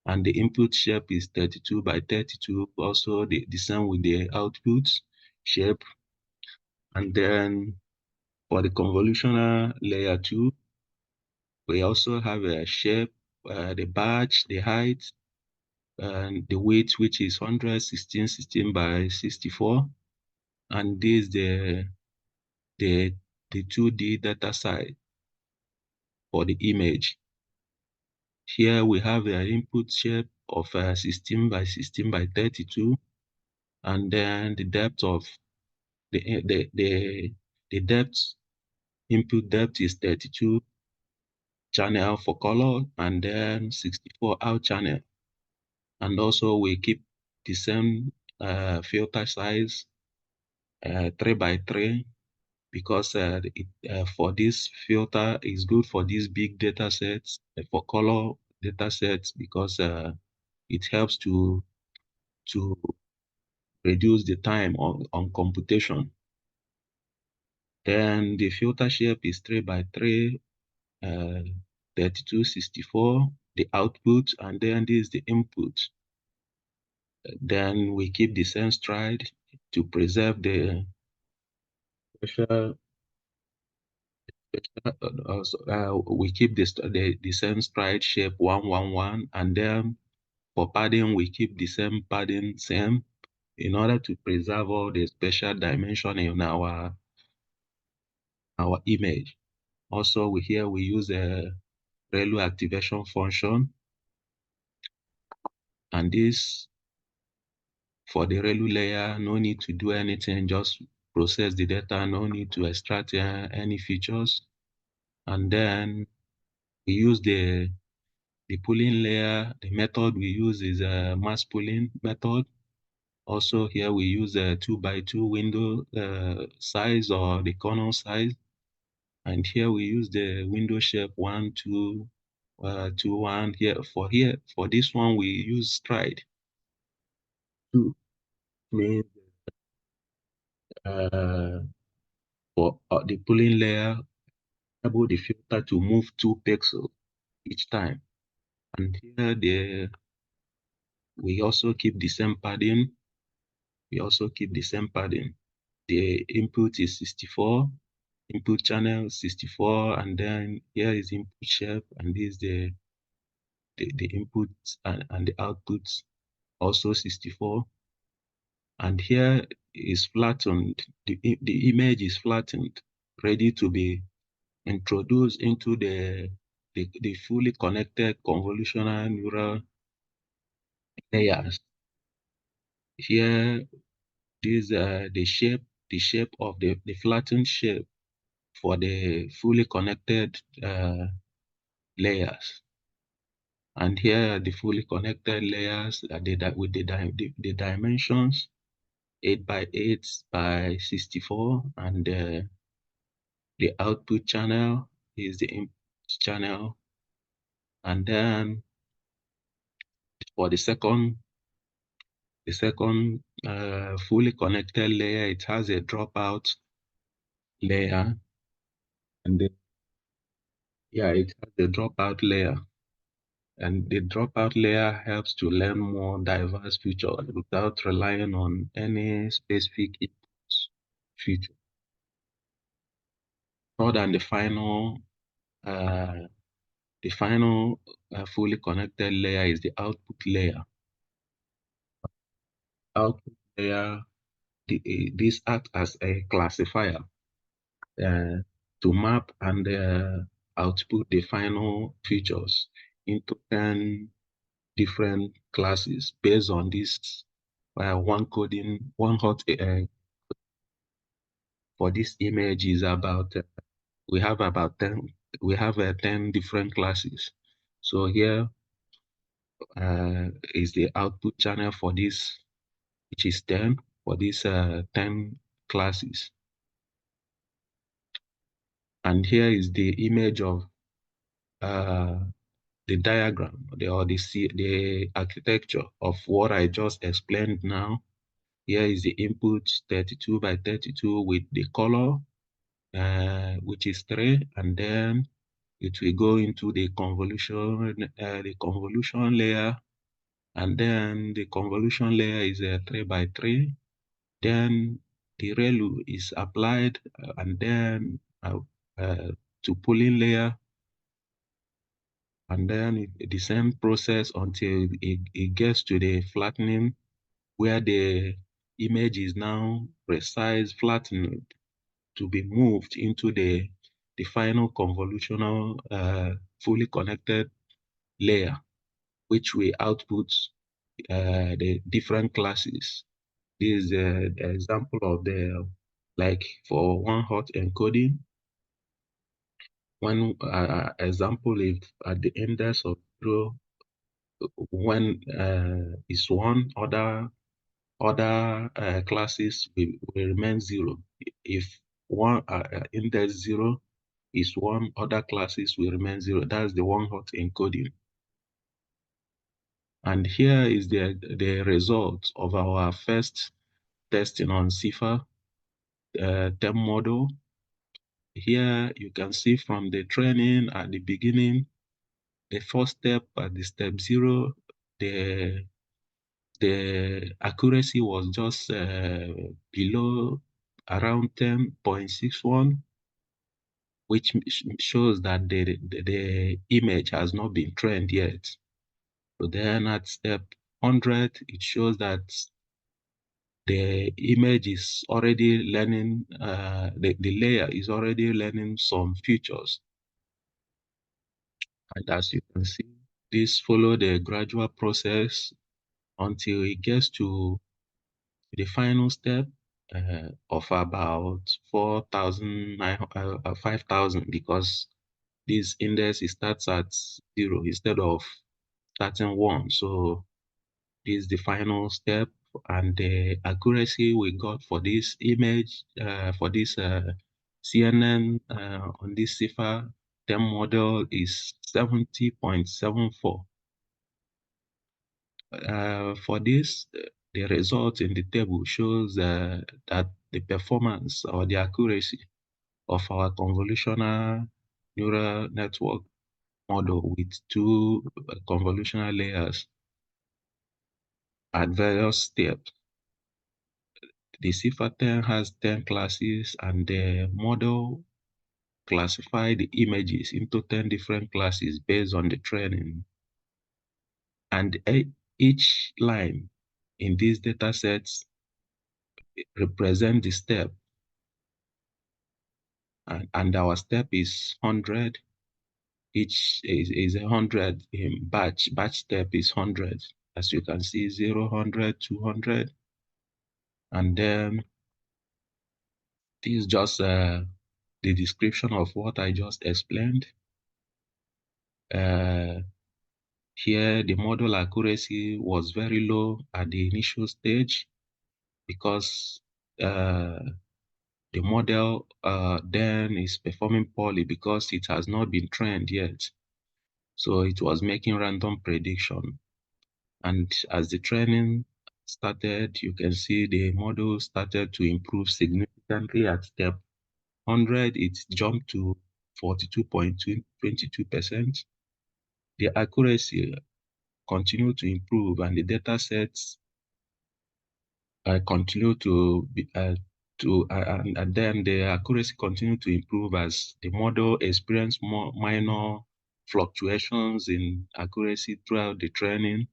and the input shape is 32 by 32. Also, the same with the output shape. And then for the convolutional layer 2, we also have a shape, the badge, the height, and the width, which is 116 by 64. And this is the 2D data side for the image. Here we have an input shape of 16 by 16 by 32, and then the depth of the depth, input depth is 32 channel for color, and then 64 out channel. And also we keep the same filter size, 3 by 3, because for this filter is good for these big data sets, for color data sets, because it helps to reduce the time on computation. Then the filter shape is 3 by 3, 32, 64, the output, and then this is the input. Then we keep the same stride to preserve the special. We keep the same stride shape 111, and then for padding we keep the same padding same, in order to preserve all the special dimension in our image. Also, we use a ReLU activation function, and this for the ReLU layer, no need to do anything, just process the data, no need to extract any features. And then we use the pooling layer. The method we use is a mask pooling method. Also here we use a 2 by 2 window size, or the corner size. And here we use the window shape 1, 2, 2, 1. Here for this one we use stride 2, means for the pooling layer, enable the filter to move 2 pixels each time. And here we also keep the same padding. The input is 64, input channel 64, and then here is input shape, and this is the input and the output, also 64. And here is flattened. The image is flattened, ready to be introduced into the fully connected convolutional neural layers. Here, this the shape of the flattened shape for the fully connected layers. And here are the fully connected layers with the dimensions 8 by 8 by 64, and the output channel is the input channel. And then for the second fully connected layer, it has a dropout layer, and it has a dropout layer. And the dropout layer helps to learn more diverse features without relying on any specific input feature. Third, and the final fully connected layer is the output layer. Output layer, this acts as a classifier to map and output the final features into 10 different classes based on this one hot for this image is about we have 10 different classes. So here is the output channel for this, which is 10 for these 10 classes. And here is the image of the diagram, the architecture of what I just explained now. Here is the input 32 by 32 with the color, which is 3, and then it will go into the convolution layer, and then the convolution layer is a 3 by 3. Then the ReLU is applied, and then to pooling layer, and then the same process until it gets to the flattening, where the image is now precise flattened to be moved into the final convolutional fully connected layer, which will output the different classes. This is the example of the, like for one hot encoding, one example is at the index of 0, when is 1, other classes will remain 0. If one index 0 is 1, other classes will remain 0. That's the one hot encoding. And here is the result of our first testing on CIFAR term model. Here you can see from the training at the beginning, the first step at the step 0, the accuracy was just below around 10.61, which shows that the image has not been trained yet. So then at step 100, it shows that the image is already learning, the layer is already learning some features. And as you can see, this follow the gradual process until it gets to the final step of about 5,000, because this index starts at 0 instead of starting 1. So this is the final step, and the accuracy we got for this image, for this CNN on this CIFAR term model is 70.74. For this, the result in the table shows that the performance or the accuracy of our convolutional neural network model with 2 convolutional layers at various steps. The CIFAR 10 has 10 classes, and the model classified the images into 10 different classes based on the training. And each line in these data sets represent the step, and our step is 100. Each is 100 in batch step is 100, as you can see, 0, 100, 200. And then this is just the description of what I just explained. Here the model accuracy was very low at the initial stage, because the model then is performing poorly because it has not been trained yet. So it was making random prediction. And as the training started, you can see the model started to improve significantly. At step 100, it jumped to 42.22%. The accuracy continued to improve, and the data sets continue to be and then the accuracy continued to improve as the model experienced more minor fluctuations in accuracy throughout the training.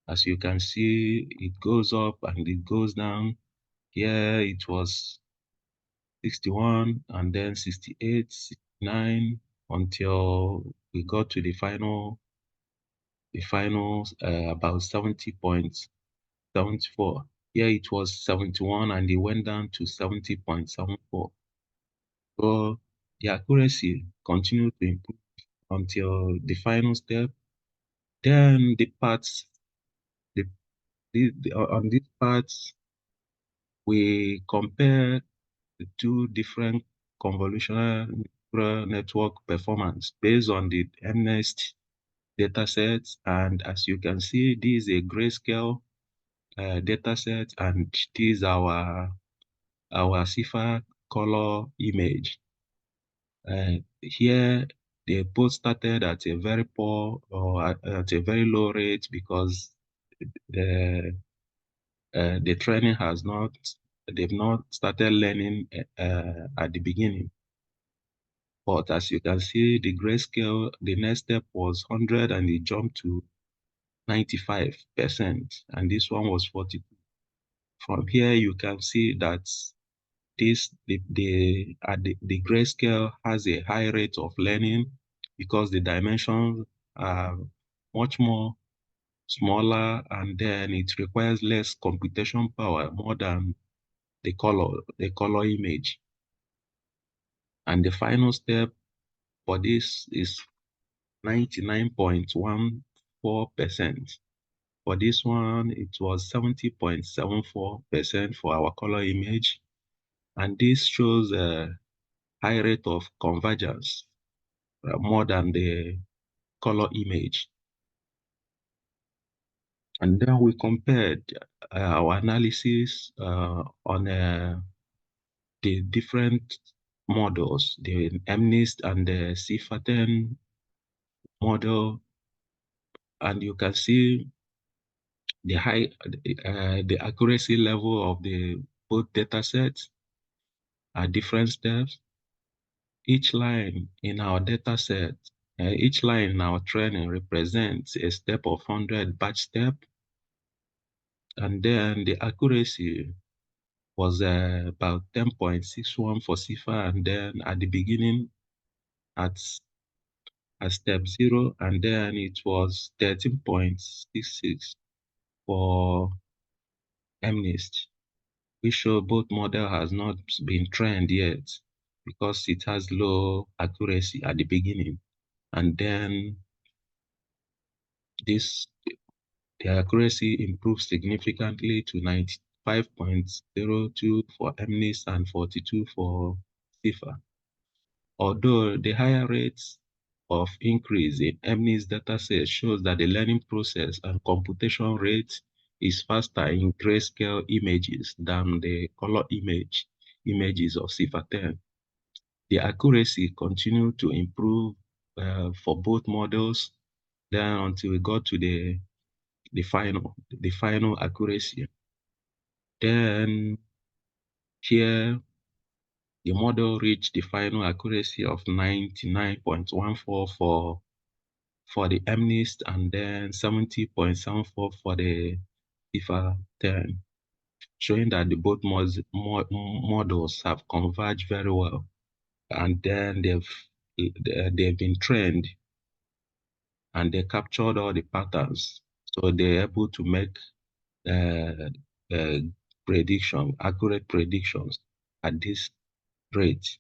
As you can see, it goes up and it goes down. Here it was 61, and then 68, 69, until we got to the final about 70.74. Here it was 71, and it went down to 70.74. So the accuracy continued to improve until the final step. Then the parts, on these parts, we compare the 2 different convolutional neural network performance based on the MNeST datasets. And as you can see, this is a grayscale dataset, and this is our CIFAR color image. Here, they both started at a very poor or at a very low rate, because the training has not, they've not started learning at the beginning. But as you can see, the grayscale, the next step was 100 and it jumped to 95%, and this one was 42. From here, you can see that the grayscale has a high rate of learning because the dimensions are much more smaller, and then it requires less computation power more than the color image. And the final step for this is 99.14%. For this one, it was 70.74% for our color image. And this shows a high rate of convergence, more than the color image. And then we compared our analysis on the different models, the MNIST and the CIFAR10 model, and you can see the accuracy level of the both data sets at different steps. Each line in our data set, each line in our training represents a step of 100 batch step, and then the accuracy was about 10.61 for CIFAR, and then at the beginning at step 0, and then it was 13.66 for MNIST. We show both model has not been trained yet because it has low accuracy at the beginning, and then the accuracy improves significantly to 95.02 for MNIST and 42 for CIFAR. Although the higher rates of increase in MNIST dataset shows that the learning process and computation rate is faster in grayscale images than the color images of CIFAR10. The accuracy continued to improve for both models, then until we got to the final accuracy. Then here, the model reached the final accuracy of 99.14 for the MNIST, and then 70.74 for the CIFAR10, showing that the both models have converged very well, and then they've been trained and they captured all the patterns, so they're able to make accurate predictions at this rate.